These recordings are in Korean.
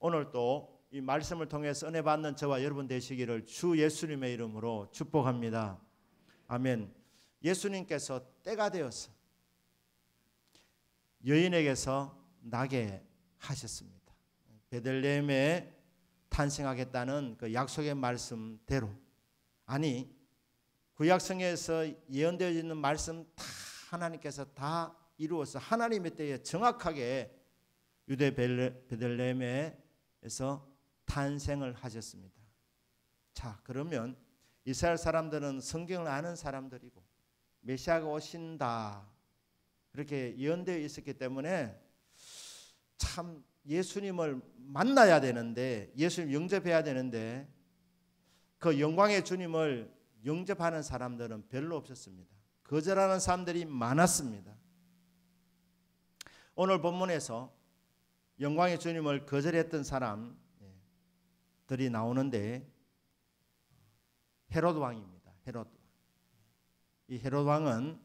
오늘 또 이 말씀을 통해서 은혜 받는 저와 여러분 되시기를 주 예수님의 이름으로 축복합니다. 아멘. 예수님께서 때가 되어서 여인에게서 나게 하셨습니다. 베들레헴에 탄생하겠다는 그 약속의 말씀대로, 아니 구약성경에서 예언되어 있는 말씀 다 하나님께서 다 이루어서 하나님의 때에 정확하게 유대 베들레헴에서 탄생을 하셨습니다. 자, 그러면 이스라엘 사람들은 성경을 아는 사람들이고 메시아가 오신다 그렇게 예언되어 있었기 때문에 참 예수님을 만나야 되는데, 예수님 영접해야 되는데 그 영광의 주님을 영접하는 사람들은 별로 없었습니다. 거절하는 사람들이 많았습니다. 오늘 본문에서 영광의 주님을 거절했던 사람들이 나오는데 헤롯 왕입니다. 헤롯 왕. 이 헤롯 왕은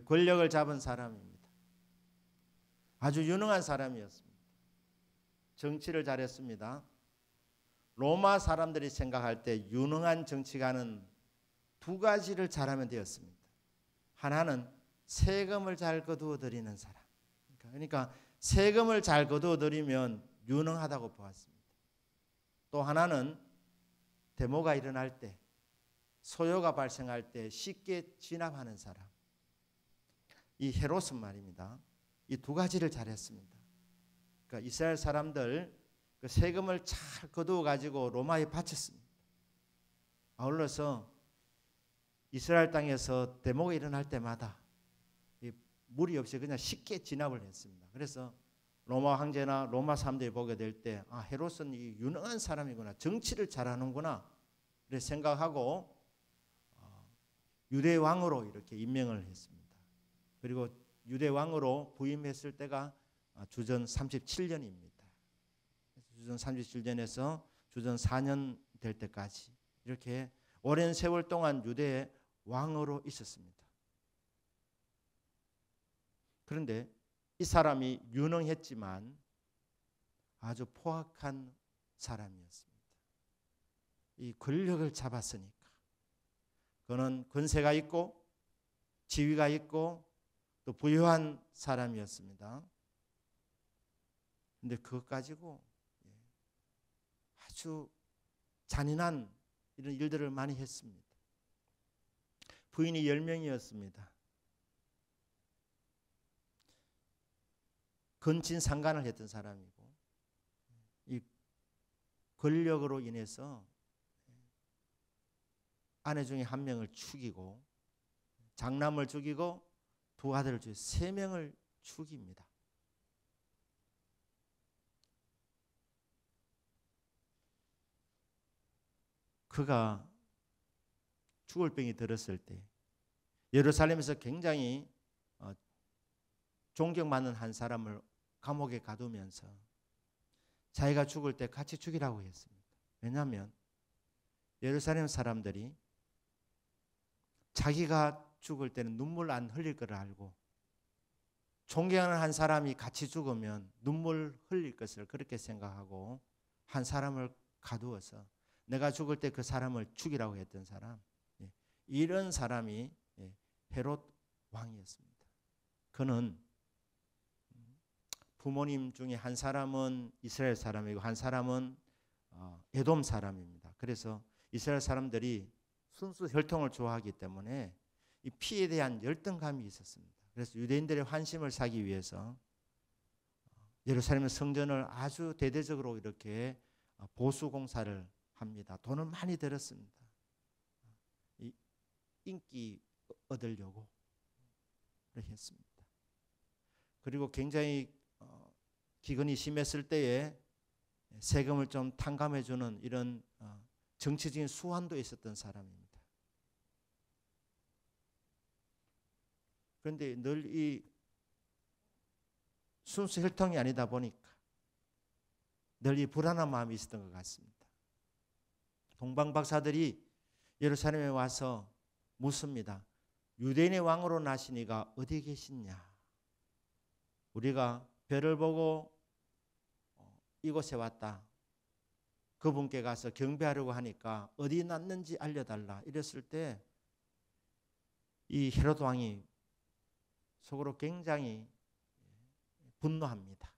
권력을 잡은 사람입니다. 아주 유능한 사람이었습니다. 정치를 잘했습니다. 로마 사람들이 생각할 때 유능한 정치가는 두 가지를 잘하면 되었습니다. 하나는 세금을 잘 거두어 드리는 사람. 그러니까 세금을 잘 거두어 드리면 유능하다고 보았습니다. 또 하나는 데모가 일어날 때, 소요가 발생할 때 쉽게 진압하는 사람. 이 헤롯은 말입니다. 이 두 가지를 잘했습니다. 그러니까 이스라엘 사람들 그 세금을 잘 거두어 가지고 로마에 바쳤습니다. 아울러서 이스라엘 땅에서 데모가 일어날 때마다 무리 없이 그냥 쉽게 진압을 했습니다. 그래서 로마 황제나 로마 사람들이 보게 될 때, 아, 헤롯은 이 유능한 사람이구나, 정치를 잘하는구나 그렇게 생각하고 유대 왕으로 이렇게 임명을 했습니다. 그리고 유대 왕으로 부임했을 때가 주전 37년입니다. 주전 37년에서 주전 4년 될 때까지 이렇게 오랜 세월 동안 유대의 왕으로 있었습니다. 그런데 이 사람이 유능했지만 아주 포악한 사람이었습니다. 이 권력을 잡았으니까 그는 권세가 있고 지위가 있고 또 부유한 사람이었습니다. 그런데 그것 가지고 아주 잔인한 이런 일들을 많이 했습니다. 부인이 10명이었습니다. 근친상간을 했던 사람이고, 이 권력으로 인해서 아내 중에 한 명을 죽이고, 장남을 죽이고, 두 아들을 죽이고 3명을 죽입니다. 그가 죽을 병이 들었을 때 예루살렘에서 굉장히 존경받는 한 사람을 감옥에 가두면서 자기가 죽을 때 같이 죽이라고 했습니다. 왜냐하면 예루살렘 사람들이 자기가 죽을 때는 눈물 안 흘릴 걸 알고, 존경하는 한 사람이 같이 죽으면 눈물 흘릴 것을 그렇게 생각하고 한 사람을 가두어서 내가 죽을 때 그 사람을 죽이라고 했던 사람, 이런 사람이 헤롯 왕이었습니다. 그는 부모님 중에 한 사람은 이스라엘 사람이고 한 사람은 에돔 사람입니다. 그래서 이스라엘 사람들이 순수 혈통을 좋아하기 때문에 이 피에 대한 열등감이 있었습니다. 그래서 유대인들의 환심을 사기 위해서 예루살렘 성전을 아주 대대적으로 이렇게 보수 공사를 합니다. 돈을 많이 들었습니다. 인기 얻으려고 그렇게 했습니다. 그리고 굉장히 기근이 심했을 때에 세금을 좀 탕감해주는 이런 정치적인 수완도 있었던 사람입니다. 그런데 늘 이 순수 혈통이 아니다 보니까 늘 이 불안한 마음이 있었던 것 같습니다. 동방 박사들이 예루살렘에 와서 묻습니다. 유대인의 왕으로 나시니가 어디 계시냐? 우리가 별을 보고 이곳에 왔다. 그분께 가서 경배하려고 하니까 어디 났는지 알려달라. 이랬을 때 이 헤롯 왕이 속으로 굉장히 분노합니다.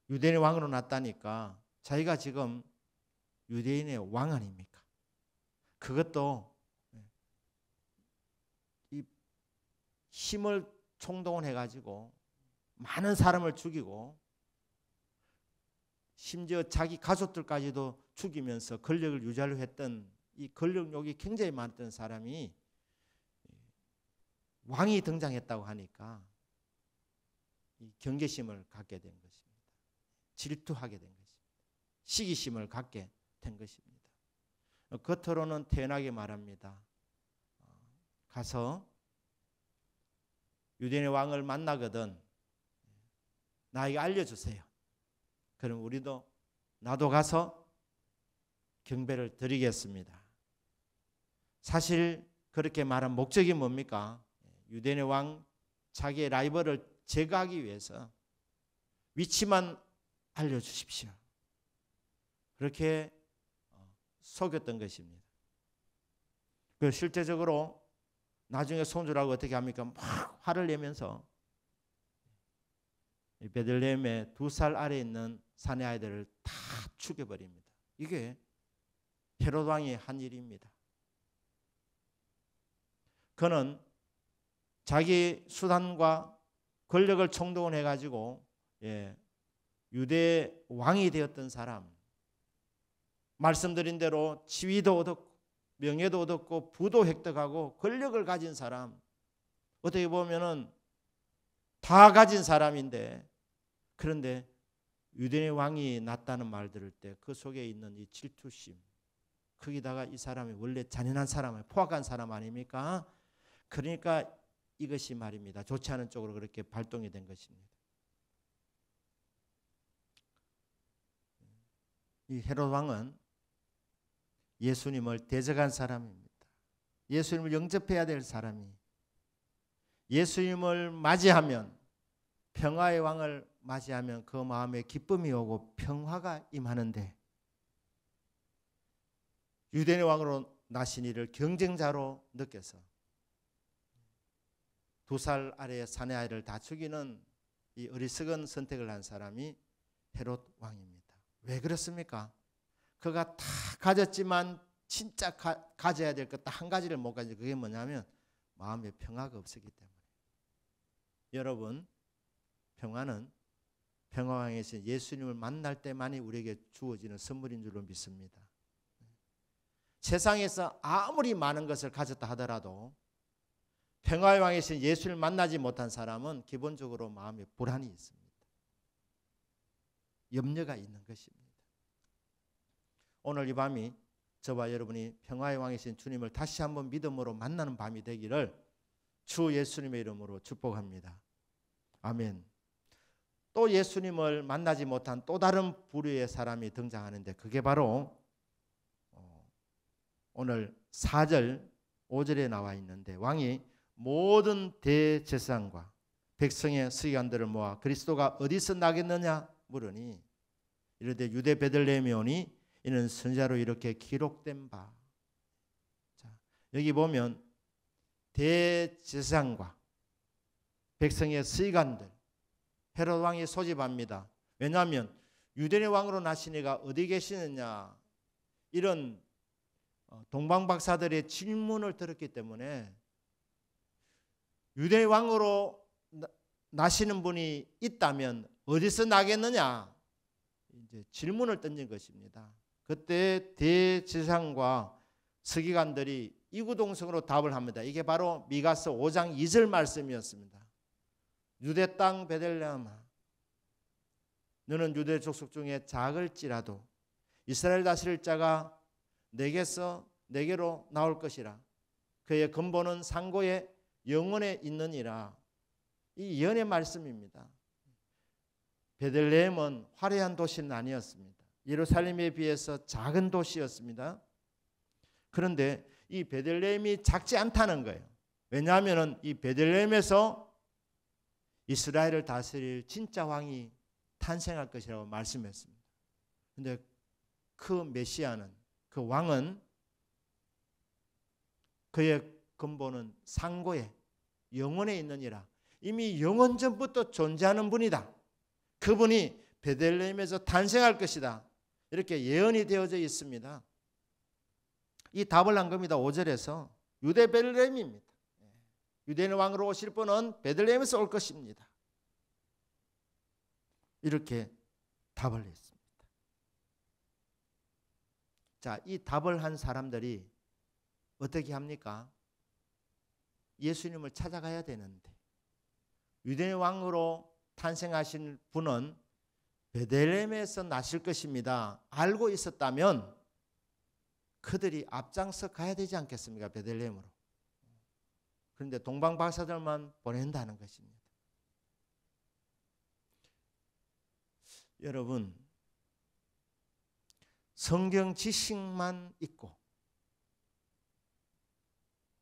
유대인의 왕으로 났다니까 자기가 지금 유대인의 왕 아닙니까? 그것도 이 힘을 총동원해 가지고 많은 사람을 죽이고 심지어 자기 가족들까지도 죽이면서 권력을 유지하려고 했던 이 권력욕이 굉장히 많았던 사람이 왕이 등장했다고 하니까 이 경계심을 갖게 된 것입니다. 질투하게 된 것입니다. 시기심을 갖게 된 것입니다. 겉으로는 태연하게 말합니다. 가서 유대인의 왕을 만나거든 나에게 알려주세요. 그럼 나도 가서 경배를 드리겠습니다. 사실 그렇게 말한 목적이 뭡니까? 유대인의 왕 자기의 라이벌을 제거하기 위해서 위치만 알려주십시오. 그렇게 속였던 것입니다. 그 실제적으로 나중에 손주라고 어떻게 합니까? 막 화를 내면서 베들레헴의 2살 아래에 있는 사내 아이들을 다 죽여버립니다. 이게 헤롯 왕이 한 일입니다. 그는 자기 수단과 권력을 총동원해 가지고 유대 왕이 되었던 사람, 말씀드린 대로 지위도 얻었고 명예도 얻었고 부도 획득하고 권력을 가진 사람, 어떻게 보면은 다 가진 사람인데, 그런데 유대인의 왕이 났다는 말 들을 때 그 속에 있는 이 질투심, 거기다가 이 사람이 원래 잔인한 사람, 포악한 사람 아닙니까? 그러니까 이것이 말입니다. 좋지 않은 쪽으로 그렇게 발동이 된 것입니다. 이 헤롯 왕은 예수님을 대적한 사람입니다. 예수님을 영접해야 될 사람이, 예수님을 맞이하면, 평화의 왕을 맞이하면 그 마음에 기쁨이 오고 평화가 임하는데, 유대인의 왕으로 나신 이를 경쟁자로 느껴서 2살 아래의 사내 아이를 다 죽이는 이 어리석은 선택을 한 사람이 헤롯 왕입니다. 왜 그렇습니까? 그가 다 가졌지만 진짜 가져야 될 것 딱 한 가지를 못 가지고, 그게 뭐냐면 마음에 평화가 없었기 때문에. 여러분, 평화는 평화왕이신 예수님을 만날 때만이 우리에게 주어지는 선물인 줄로 믿습니다. 세상에서 아무리 많은 것을 가졌다 하더라도 평화의 왕이신 예수를 만나지 못한 사람은 기본적으로 마음에 불안이 있습니다. 염려가 있는 것입니다. 오늘 이 밤이 저와 여러분이 평화의 왕이신 주님을 다시 한번 믿음으로 만나는 밤이 되기를 주 예수님의 이름으로 축복합니다. 아멘. 또 예수님을 만나지 못한 또 다른 부류의 사람이 등장하는데, 그게 바로 오늘 4절 5절에 나와 있는데, 왕이 모든 대제사장과 백성의 서기관들을 모아 그리스도가 어디서 나겠느냐 물으니, 이르되 유대 베들레헴에 오니 이는 선지자로 이렇게 기록된 바. 자, 여기 보면 대제사장과 백성의 서기관들, 헤롯 왕이 소집합니다. 왜냐하면 유대인의 왕으로 나신 이가 어디 계시느냐, 이런 동방박사들의 질문을 들었기 때문에 유대인의 왕으로 나시는 분이 있다면 어디서 나겠느냐, 이제 질문을 던진 것입니다. 그때 대제사장과 서기관들이 이구동성으로 답을 합니다. 이게 바로 미가서 5장 2절 말씀이었습니다. 유대 땅 베들레헴아, 너는 유대 족속 중에 작을지라도 이스라엘 다스릴 자가 내게로 나올 것이라. 그의 근본은 상고의 영원에 있느니라. 이 예언의 말씀입니다. 베들레헴은 화려한 도시는 아니었습니다. 예루살렘에 비해서 작은 도시였습니다. 그런데 이 베들레헴이 작지 않다는 거예요. 왜냐하면 이 베들레헴에서 이스라엘을 다스릴 진짜 왕이 탄생할 것이라고 말씀했습니다. 그런데 그 메시아는, 그 왕은 그의 근본은 상고에 영원에 있느니라. 이미 영원 전부터 존재하는 분이다. 그분이 베들레헴에서 탄생할 것이다. 이렇게 예언이 되어져 있습니다. 이 답을 한 겁니다. 5절에서 유대 베들레헴입니다. 유대인 왕으로 오실 분은 베들레헴에서 올 것입니다. 이렇게 답을 했습니다. 자, 이 답을 한 사람들이 어떻게 합니까? 예수님을 찾아가야 되는데 유대인 왕으로 탄생하신 분은 베들레헴에서 나실 것입니다. 알고 있었다면 그들이 앞장서 가야 되지 않겠습니까? 베들레헴으로. 그런데 동방 박사들만 보낸다는 것입니다. 여러분, 성경 지식만 있고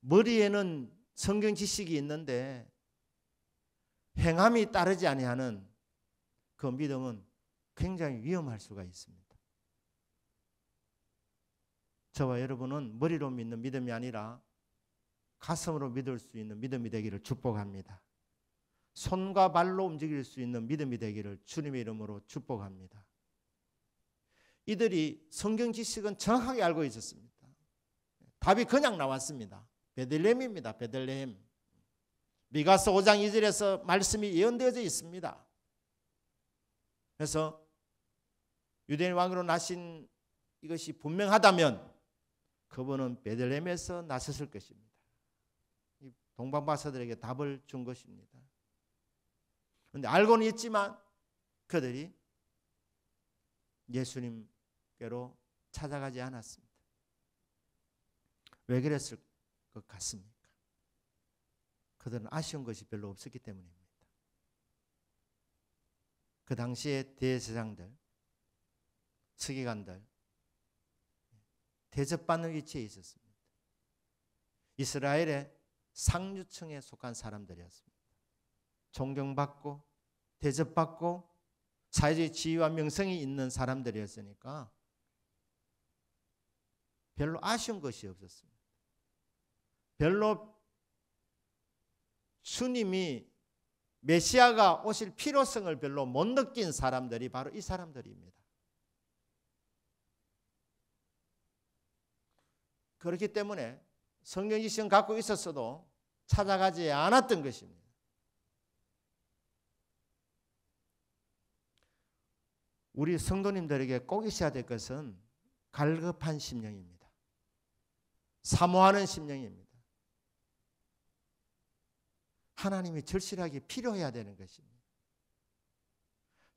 머리에는 성경 지식이 있는데 행함이 따르지 아니하는 그 믿음은 굉장히 위험할 수가 있습니다. 저와 여러분은 머리로 믿는 믿음이 아니라 가슴으로 믿을 수 있는 믿음이 되기를 축복합니다. 손과 발로 움직일 수 있는 믿음이 되기를 주님의 이름으로 축복합니다. 이들이 성경 지식은 정확하게 알고 있었습니다. 답이 그냥 나왔습니다. 베들레헴입니다. 베들레헴. 미가서 5장 2절에서 말씀이 예언되어져 있습니다. 그래서 유대인 왕으로 나신 이것이 분명하다면 그분은 베들레헴에서 나섰을 것입니다. 동방 박사들에게 답을 준 것입니다. 그런데 알고는 있지만 그들이 예수님께로 찾아가지 않았습니다. 왜 그랬을 것 같습니까? 그들은 아쉬운 것이 별로 없었기 때문입니다. 그 당시에 대제사장들, 서기관들 대접받는 위치에 있었습니다. 이스라엘의 상류층에 속한 사람들이었습니다. 존경받고 대접받고 사회적 지위와 명성이 있는 사람들이었으니까 별로 아쉬운 것이 없었습니다. 별로 주님이 메시아가 오실 필요성을 별로 못 느낀 사람들이 바로 이 사람들입니다. 그렇기 때문에 성경 지식은 갖고 있었어도 찾아가지 않았던 것입니다. 우리 성도님들에게 꼭 있어야 될 것은 갈급한 심령입니다. 사모하는 심령입니다. 하나님이 절실하게 필요해야 되는 것입니다.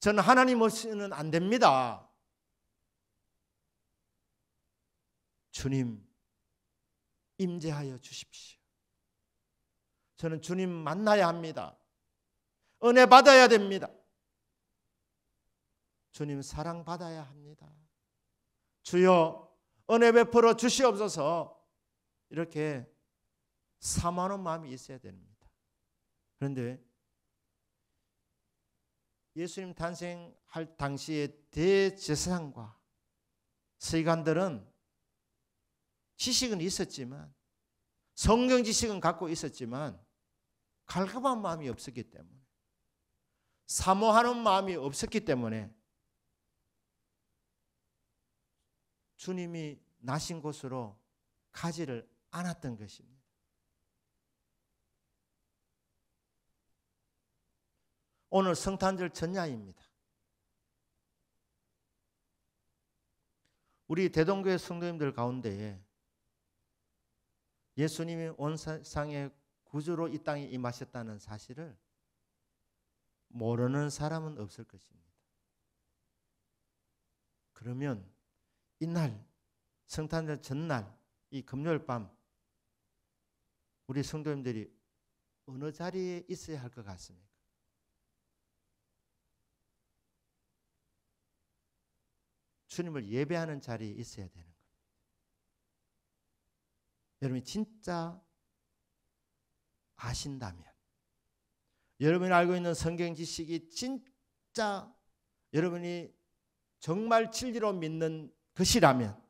저는 하나님 없이는 안 됩니다. 주님 임재하여 주십시오. 저는 주님 만나야 합니다. 은혜 받아야 됩니다. 주님 사랑 받아야 합니다. 주여 은혜 베풀어 주시옵소서. 이렇게 사모하는 마음이 있어야 됩니다. 그런데 예수님 탄생할 당시의 대제사장과 서기관들은 지식은 있었지만 성경 지식은 갖고 있었지만 갈급한 마음이 없었기 때문에 사모하는 마음이 없었기 때문에 주님이 나신 곳으로 가지를 않았던 것입니다. 오늘 성탄절 전야입니다. 우리 대동교회 성도님들 가운데에 예수님이 온 세상의 구주로 이 땅에 임하셨다는 사실을 모르는 사람은 없을 것입니다. 그러면 이날 성탄절 전날 이 금요일 밤 우리 성도님들이 어느 자리에 있어야 할 것 같습니까? 주님을 예배하는 자리에 있어야 되는 겁니다. 여러분이 진짜 아신다면, 여러분이 알고 있는 성경 지식이 진짜 여러분이 정말 진리로 믿는 것이라면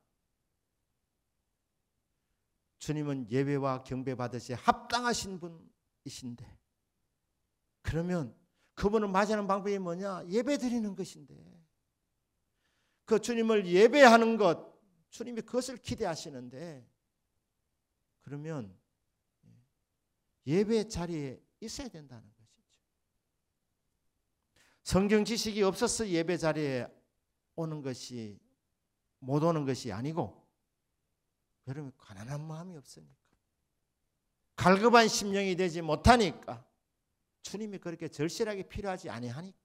주님은 예배와 경배 받으시에 합당하신 분이신데, 그러면 그분을 맞이하는 방법이 뭐냐? 예배 드리는 것인데, 그 주님을 예배하는 것, 주님이 그것을 기대하시는데, 그러면 예배 자리에 있어야 된다는 것이죠. 성경 지식이 없어서 예배 자리에 오는 것이, 못 오는 것이 아니고, 여러분 가난한 마음이 없으니까, 갈급한 심령이 되지 못하니까, 주님이 그렇게 절실하게 필요하지 아니하니까.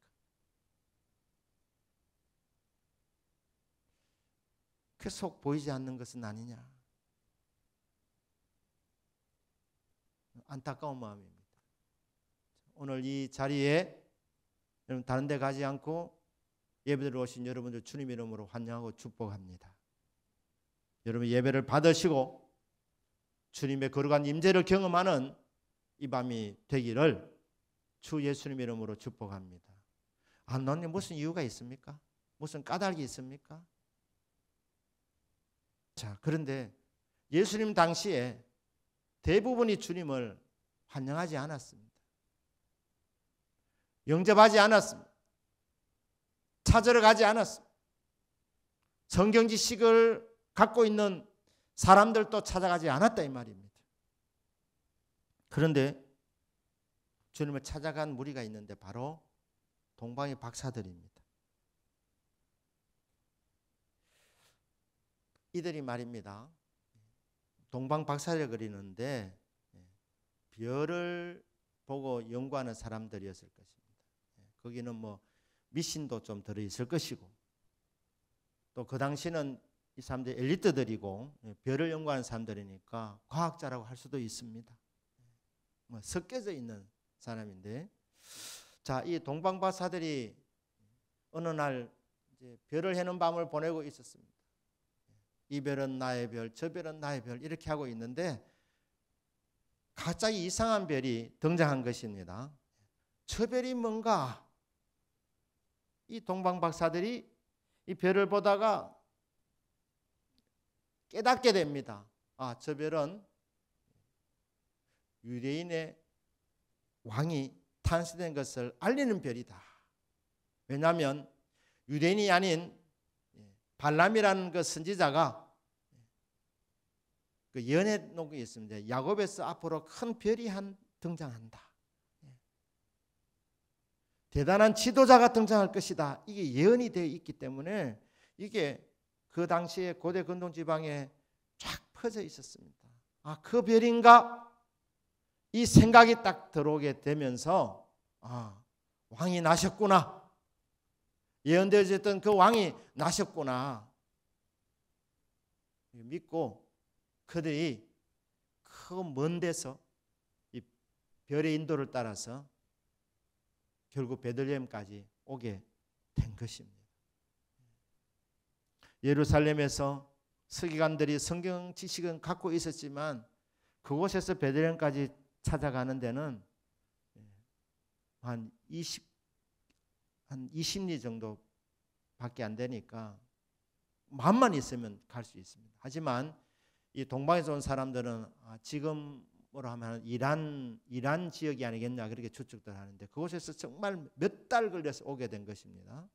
그 속 보이지 않는 것은 아니냐, 안타까운 마음입니다. 오늘 이 자리에 여러분 다른 데 가지 않고 예배드리러 오신 여러분들 주님 이름으로 환영하고 축복합니다. 여러분 예배를 받으시고 주님의 거룩한 임재를 경험하는 이 밤이 되기를 주 예수님 이름으로 축복합니다. 아, 너는 무슨 이유가 있습니까? 무슨 까닭이 있습니까? 자, 그런데 예수님 당시에 대부분이 주님을 환영하지 않았습니다. 영접하지 않았습니다. 찾으러 가지 않았습니다. 성경 지식을 갖고 있는 사람들도 찾아가지 않았다 이 말입니다. 그런데 주님을 찾아간 무리가 있는데 바로 동방의 박사들입니다. 이들이 말입니다, 동방 박사를 그리는데 별을 보고 연구하는 사람들이었을 것입니다. 거기는 뭐 미신도 좀 들어있을 것이고, 또 그 당시는 이 사람들이 엘리트들이고 별을 연구하는 사람들이니까 과학자라고 할 수도 있습니다. 뭐 섞여져 있는 사람인데, 자, 이 동방 박사들이 어느 날 이제 별을 해는 밤을 보내고 있었습니다. 이 별은 나의 별, 저 별은 나의 별, 이렇게 하고 있는데 갑자기 이상한 별이 등장한 것입니다. 저 별이 뭔가? 이 동방 박사들이 이 별을 보다가 깨닫게 됩니다. 아, 저 별은 유대인의 왕이 탄생된 것을 알리는 별이다. 왜냐하면 유대인이 아닌 발람이라는 그 선지자가 그 예언해 놓은 게 있습니다. 야곱에서 앞으로 큰 별이 등장한다. 대단한 지도자가 등장할 것이다. 이게 예언이 되어 있기 때문에 이게 그 당시에 고대 근동 지방에 쫙 퍼져 있었습니다. 아, 그 별인가? 이 생각이 딱 들어오게 되면서, 아, 왕이 나셨구나. 예언되어졌던 그 왕이 나셨구나 믿고 그들이 그 먼 데서 이 별의 인도를 따라서 결국 베들레헴까지 오게 된 것입니다. 예루살렘에서 서기관들이 성경 지식은 갖고 있었지만 그곳에서 베들레헴까지 찾아가는 데는 한 20리 정도밖에 안 되니까 마음만 있으면 갈 수 있습니다. 하지만 이 동방에서 온 사람들은 지금으로 하면 이란 지역이 아니겠냐 그렇게 추측들 하는데 그곳에서 정말 몇 달 걸려서 오게 된 것입니다.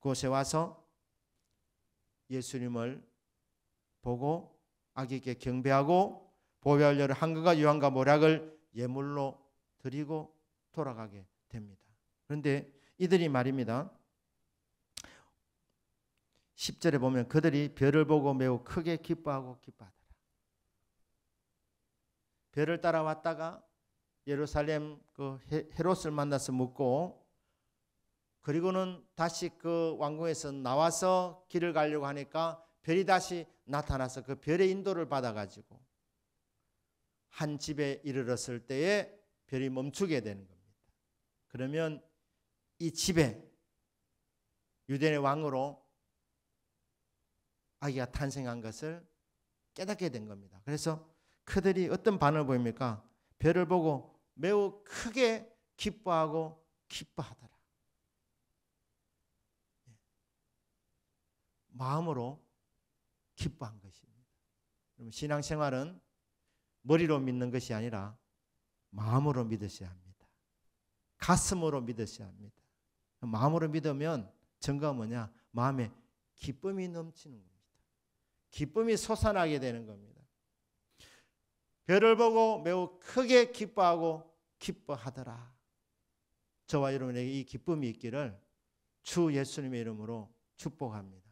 그곳에 와서 예수님을 보고 아기께 경배하고 보배올려를 한금과 유황과 모략을 예물로 드리고 돌아가게 됩니다. 그런데 이들이 말입니다, 10절에 보면 그들이 별을 보고 매우 크게 기뻐하더라. 별을 따라왔다가 예루살렘 그 헤롯을 만나서 묻고, 그리고는 다시 그 왕궁에서 나와서 길을 가려고 하니까 별이 다시 나타나서 그 별의 인도를 받아가지고 한 집에 이르렀을 때에 별이 멈추게 되는 겁니다. 그러면 이 집에 유대인의 왕으로 아기가 탄생한 것을 깨닫게 된 겁니다. 그래서 그들이 어떤 반응을 보입니까? 별을 보고 매우 크게 기뻐하고 기뻐하더라. 마음으로 기뻐한 것입니다. 그럼 신앙생활은 머리로 믿는 것이 아니라 마음으로 믿으셔야 합니다. 가슴으로 믿으셔야 합니다. 마음으로 믿으면 증거가 뭐냐? 마음에 기쁨이 넘치는 겁니다. 기쁨이 솟아나게 되는 겁니다. 별을 보고 매우 크게 기뻐하고 기뻐하더라. 저와 여러분에게 이 기쁨이 있기를 주 예수님의 이름으로 축복합니다.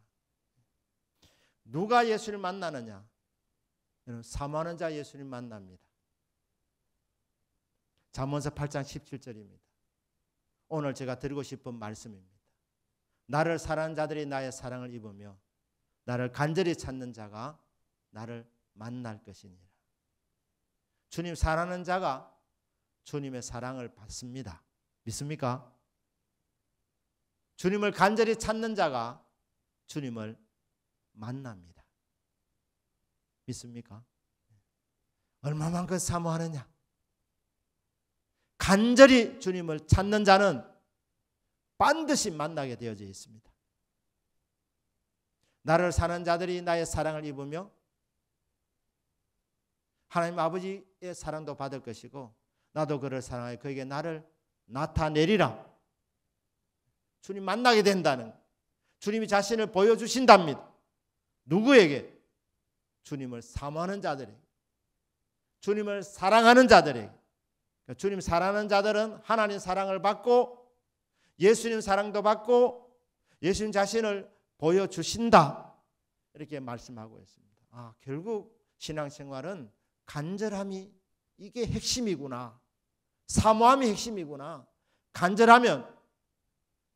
누가 예수를 만나느냐? 여러분, 사모하는 자 예수님 만납니다. 잠언서 8장 17절입니다. 오늘 제가 드리고 싶은 말씀입니다. 나를 사랑하는 자들이 나의 사랑을 입으며 나를 간절히 찾는 자가 나를 만날 것이니라. 주님 사랑하는 자가 주님의 사랑을 받습니다. 믿습니까? 주님을 간절히 찾는 자가 주님을 만납니다. 믿습니까? 얼마만큼 사모하느냐? 간절히 주님을 찾는 자는 반드시 만나게 되어져 있습니다. 나를 사는 자들이 나의 사랑을 입으며 하나님 아버지의 사랑도 받을 것이고 나도 그를 사랑하여 그에게 나를 나타내리라. 주님 만나게 된다는, 주님이 자신을 보여주신답니다. 누구에게? 주님을 사모하는 자들에게, 주님을 사랑하는 자들에게. 주님 사랑하는 자들은 하나님 사랑을 받고 예수님 사랑도 받고 예수님 자신을 보여주신다. 이렇게 말씀하고 있습니다. 결국 신앙생활은 간절함이 이게 핵심이구나. 사모함이 핵심이구나. 간절하면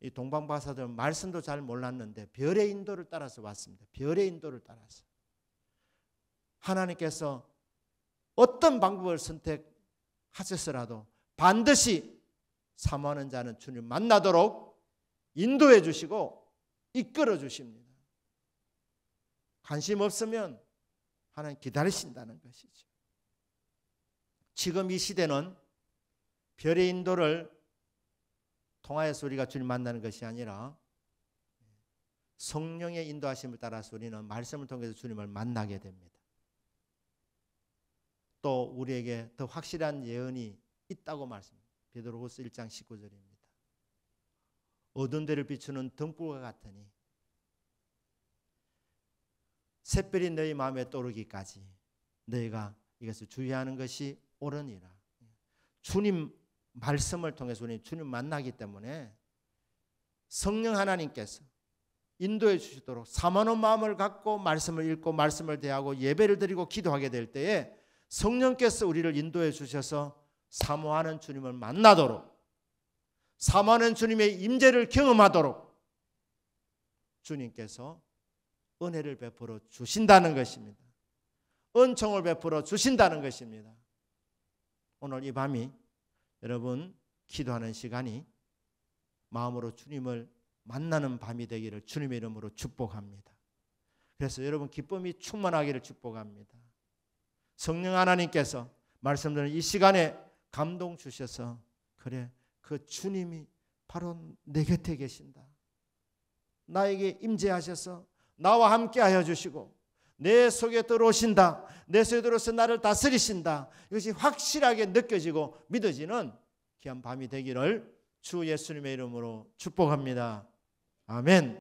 이 동방바사들은 말씀도 잘 몰랐는데 별의 인도를 따라서 왔습니다. 별의 인도를 따라서. 하나님께서 어떤 방법을 선택하셨더라도 반드시 사모하는 자는 주님 만나도록 인도해 주시고 이끌어 주십니다. 관심 없으면 하나님 기다리신다는 것이죠. 지금 이 시대는 별의 인도를 통하여서 우리가 주님 만나는 것이 아니라 성령의 인도하심을 따라서 우리는 말씀을 통해서 주님을 만나게 됩니다. 또 우리에게 더 확실한 예언이 있다고 말씀합니다. 베드로후서 1장 19절입니다. 어두운 데를 비추는 등불과 같으니 샛별이 너희 마음에 떠오르기까지 너희가 이것을 주의하는 것이 옳으니라. 주님 말씀을 통해서 우리 주님 만나기 때문에 성령 하나님께서 인도해 주시도록 사모하는 마음을 갖고 말씀을 읽고 말씀을 대하고 예배를 드리고 기도하게 될 때에 성령께서 우리를 인도해 주셔서 사모하는 주님을 만나도록, 사모하는 주님의 임재를 경험하도록 주님께서 은혜를 베풀어 주신다는 것입니다. 은총을 베풀어 주신다는 것입니다. 오늘 이 밤이 여러분 기도하는 시간이 마음으로 주님을 만나는 밤이 되기를 주님의 이름으로 축복합니다. 그래서 여러분 기쁨이 충만하기를 축복합니다. 성령 하나님께서 말씀드리는 이 시간에 감동 주셔서 그래 그 주님이 바로 내 곁에 계신다. 나에게 임재하셔서 나와 함께 하여 주시고 내 속에 들어오신다. 내 속에 들어서 나를 다스리신다. 이것이 확실하게 느껴지고 믿어지는 귀한 밤이 되기를 주 예수님의 이름으로 축복합니다. 아멘.